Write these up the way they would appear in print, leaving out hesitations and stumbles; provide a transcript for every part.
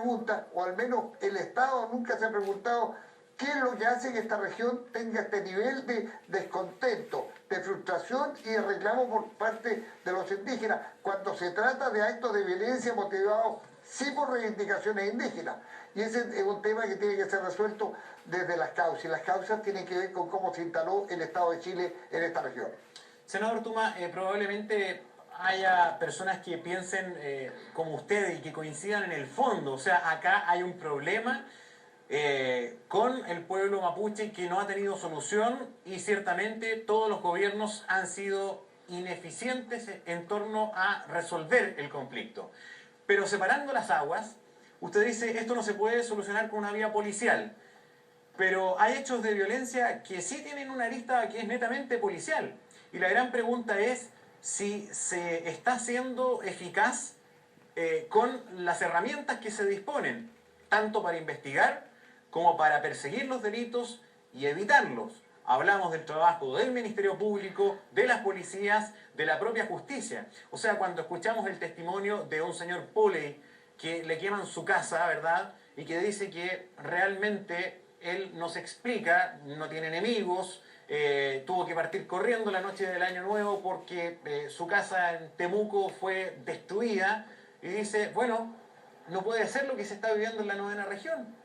pregunta, o al menos el Estado nunca se ha preguntado, qué es lo que hace que esta región tenga este nivel de descontento, de frustración y de reclamo por parte de los indígenas, cuando se trata de actos de violencia motivados sí por reivindicaciones indígenas. Y ese es un tema que tiene que ser resuelto desde las causas, y las causas tienen que ver con cómo se instaló el Estado de Chile en esta región. Senador Tuma, probablemente haya personas que piensen como usted y que coincidan en el fondo. O sea, acá hay un problema con el pueblo mapuche que no ha tenido solución, y ciertamente todos los gobiernos han sido ineficientes en torno a resolver el conflicto. Pero separando las aguas, usted dice esto no se puede solucionar con una vía policial, pero hay hechos de violencia que sí tienen una arista que es netamente policial. Y la gran pregunta es si se está siendo eficaz con las herramientas que se disponen, tanto para investigar como para perseguir los delitos y evitarlos. Hablamos del trabajo del Ministerio Público, de las policías, de la propia justicia. O sea, cuando escuchamos el testimonio de un señor Pole que le queman su casa, ¿verdad? Y que dice que realmente él nos explica, no tiene enemigos, tuvo que partir corriendo la noche del Año Nuevo porque su casa en Temuco fue destruida, y dice, bueno, no puede ser lo que se está viviendo en la 9ª región.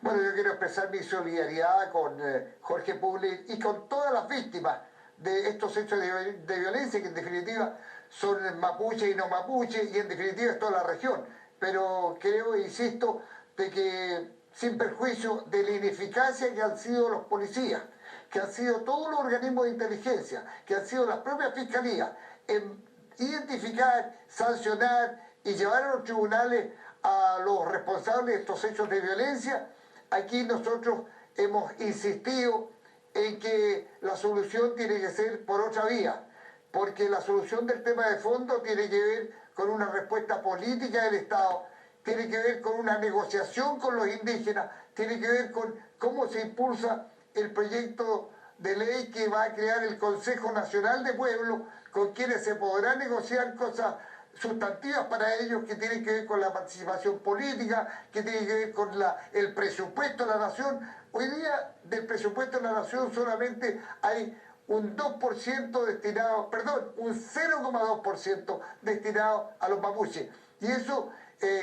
Bueno, yo quiero expresar mi solidaridad con Jorge Publi y con todas las víctimas de estos hechos de violencia, que en definitiva son mapuche y no mapuche, y en definitiva es toda la región. Pero creo e insisto de que, sin perjuicio de la ineficacia que han sido los policías, que han sido todos los organismos de inteligencia, que han sido las propias fiscalías, en identificar, sancionar y llevar a los tribunales a los responsables de estos hechos de violencia, aquí nosotros hemos insistido en que la solución tiene que ser por otra vía, porque la solución del tema de fondo tiene que ver con una respuesta política del Estado, tiene que ver con una negociación con los indígenas, tiene que ver con cómo se impulsa el proyecto de ley que va a crear el Consejo Nacional de Pueblos, con quienes se podrá negociar cosas sustantivas para ellos, que tienen que ver con la participación política, que tienen que ver con el presupuesto de la nación. Hoy día del presupuesto de la nación solamente hay un 2% destinado, perdón, un 0,2% destinado a los mapuches. Y eso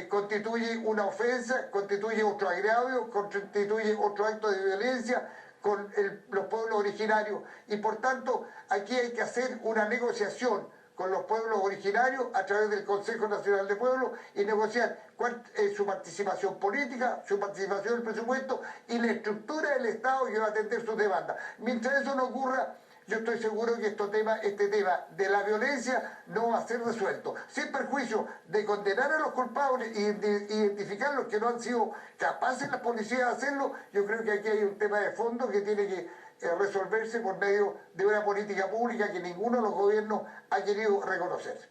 constituye una ofensa, constituye otro agravio, constituye otro acto de violencia con los pueblos originarios. Y por tanto, aquí hay que hacer una negociación con los pueblos originarios a través del Consejo Nacional de Pueblos, y negociar cuál es su participación política, su participación en el presupuesto y la estructura del Estado que va a atender sus demandas. Mientras eso no ocurra, yo estoy seguro que este tema de la violencia no va a ser resuelto, sin perjuicio de condenar a los culpables y identificar los que no han sido capaces las policías de hacerlo. Yo creo que aquí hay un tema de fondo que tiene que resolverse por medio de una política pública que ninguno de los gobiernos ha querido reconocer.